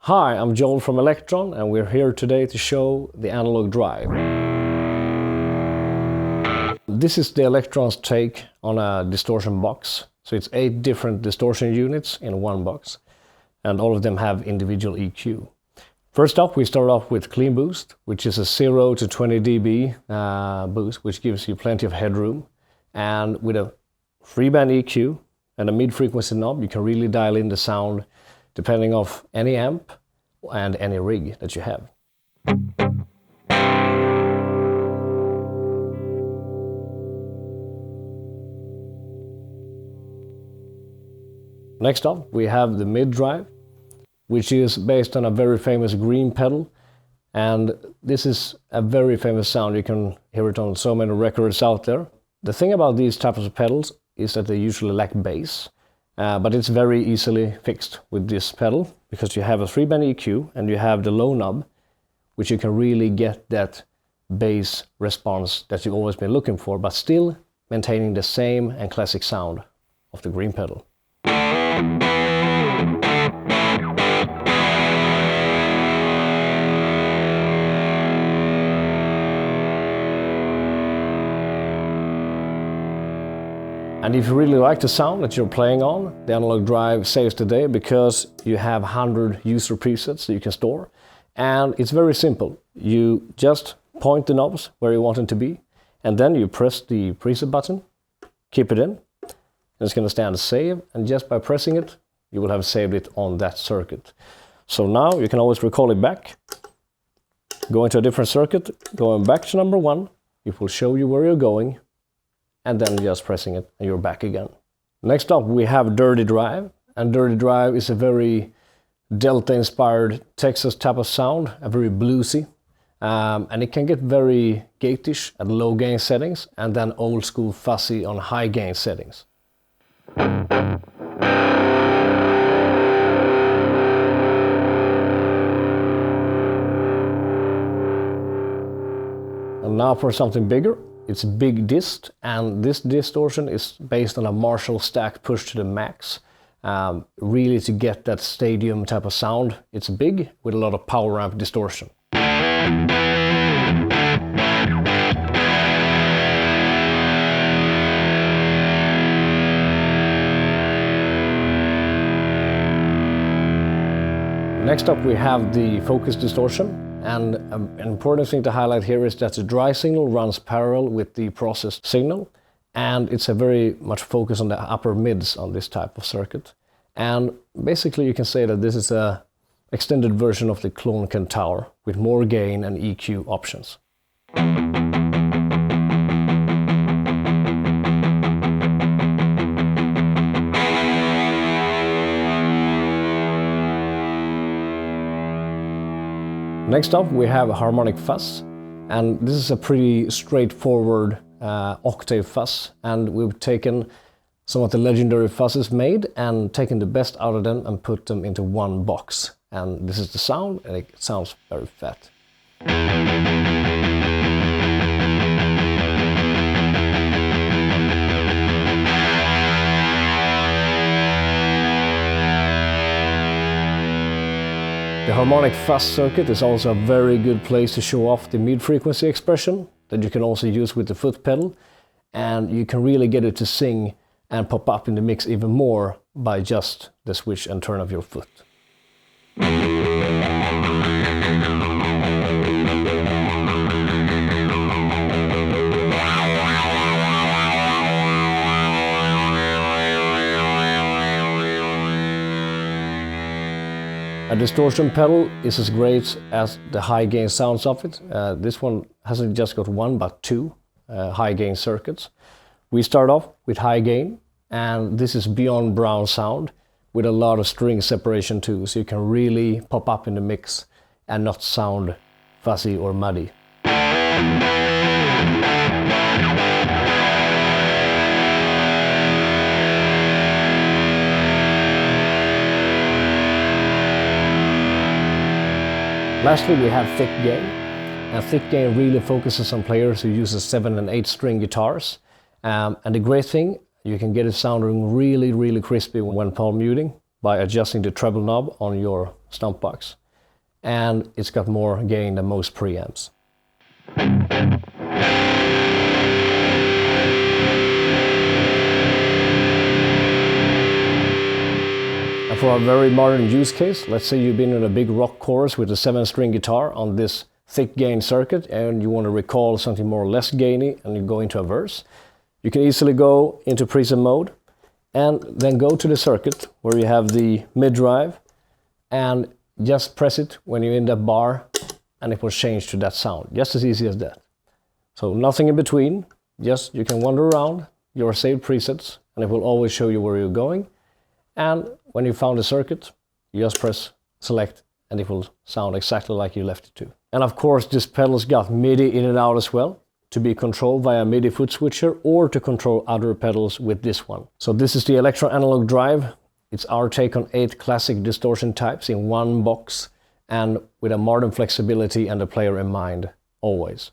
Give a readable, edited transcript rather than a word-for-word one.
Hi, I'm Joel from Electron, and we're here today to show the analog drive. This is the Electron's take on a distortion box. So it's 8 different distortion units in one box, and all of them have individual EQ. First up, we start off with clean boost, which is a 0 to 20 dB boost, which gives you plenty of headroom. And with a 3-band EQ and a mid-frequency knob, you can really dial in the sound depending on any amp and any rig that you have. Next up, we have the mid drive, which is based on a very famous green pedal. And this is a very famous sound. You can hear it on so many records out there. The thing about these types of pedals is that they usually lack bass. But it's very easily fixed with this pedal because you have a 3-band EQ and you have the low knob, which you can really get that bass response that you've always been looking for, but still maintaining the same and classic sound of the green pedal. And if you really like the sound that you're playing on, the analog drive saves the day because you have 100 user presets that you can store. And it's very simple. You just point the knobs where you want them to be, and then you press the preset button, keep it in, and it's going to stand as save, and just by pressing it, you will have saved it on that circuit. So now you can always recall it back, go into a different circuit, going back to number 1, it will show you where you're going, and then just pressing it and you're back again. Next up we have Dirty Drive, and Dirty Drive is a very Delta inspired Texas type of sound, a very bluesy, and it can get very gatish at low gain settings and then old school fuzzy on high gain settings. And now for something bigger. It's big dist, and this distortion is based on a Marshall stack pushed to the max. Really to get that stadium type of sound. It's big with a lot of power amp distortion. Next up we have the focus distortion. And an important thing to highlight here is that the dry signal runs parallel with the processed signal, and it's a very much focus on the upper mids on this type of circuit. And basically you can say that this is an extended version of the Clone Centaur with more gain and EQ options. Next up we have a Harmonic fuzz, and this is a pretty straightforward octave fuzz, and we've taken some of the legendary fuzzes made and taken the best out of them and put them into one box. And this is the sound, and it sounds very fat. The Harmonic fuzz circuit is also a very good place to show off the mid-frequency expression that you can also use with the foot pedal, and you can really get it to sing and pop up in the mix even more by just the switch and turn of your foot. A distortion pedal is as great as the high gain sounds of it. This one hasn't just got 1 but 2 high gain circuits. We start off with high gain, and this is beyond brown sound with a lot of string separation too, so you can really pop up in the mix and not sound fuzzy or muddy. Lastly, we have thick gain. And thick gain really focuses on players who use 7 and 8 string guitars. And the great thing, you can get it sounding really, really crispy when palm muting. by adjusting the treble knob on your stump box. And it's got more gain than most preamps. And for a very modern use case, let's say you've been in a big rock chorus with a 7-string guitar on this thick gain circuit and you want to recall something more or less gainy and you go into a verse. You can easily go into preset mode and then go to the circuit where you have the mid drive and just press it when you're in that bar and it will change to that sound. Just as easy as that. So nothing in between, just you can wander around your saved presets and it will always show you where you're going. And when you found the circuit, you just press select and it will sound exactly like you left it to. And of course this pedal's got MIDI in and out as well, to be controlled via MIDI foot switcher or to control other pedals with this one. So this is the electro analog drive. It's our take on 8 classic distortion types in one box and with a modern flexibility and the player in mind, always.